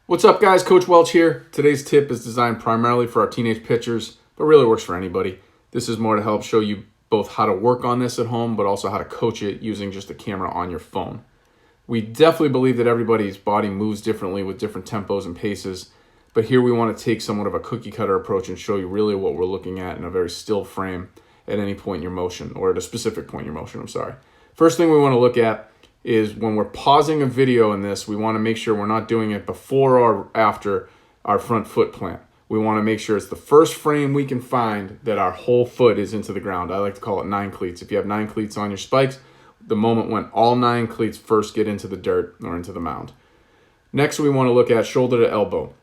What's up, guys? Coach Welch here. Today's tip is designed primarily for our teenage pitchers, but really works for anybody. This is more to help show you both how to work on this at home, but also how to coach it using just a camera on your phone. We definitely believe that everybody's body moves differently with different tempos and paces, but here we want to take somewhat of a cookie cutter approach and show you really what we're looking at in a very still frame at any point in your motion, or at a specific point in your motion, First thing we want to look at is when we're pausing a video in this, we want to make sure we're not doing it before or after our front foot plant. We want to make sure it's the first frame we can find that our whole foot is into the ground. I like to call it 9 cleats. If you have 9 cleats on your spikes, the moment when all 9 cleats first get into the dirt or into the mound. Next, we want to look at shoulder to elbow.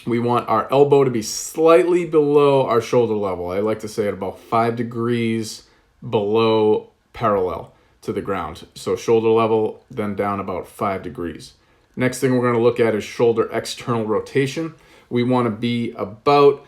We want our elbow to be slightly below our shoulder level. I like to say at about 5 degrees below parallel to the ground. So shoulder level, then down about 5 degrees. Next thing we're going to look at is shoulder external rotation. We want to be about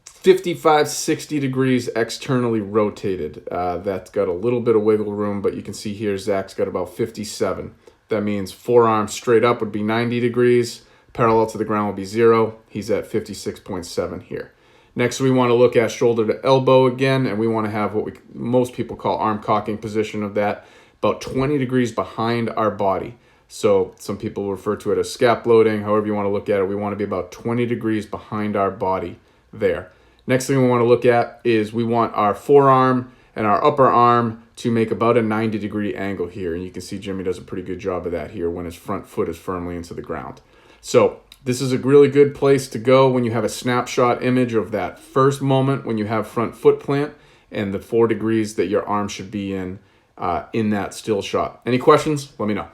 55, 60 degrees externally rotated. That's got a little bit of wiggle room, but you can see here Zach's got about 57. That means forearm straight up would be 90 degrees. Parallel to the ground will be 0. He's at 56.7 here. Next, we want to look at shoulder to elbow again, and we want to have what most people call arm cocking position of that, about 20 degrees behind our body. So some people refer to it as scap loading, however you want to look at it. We want to be about 20 degrees behind our body there. Next thing we want to look at is we want our forearm and our upper arm to make about a 90-degree angle here. And you can see Jimmy does a pretty good job of that here when his front foot is firmly into the ground. So this is a really good place to go when you have a snapshot image of that first moment when you have front foot plant and the 4 degrees that your arm should be in that still shot. Any questions? Let me know.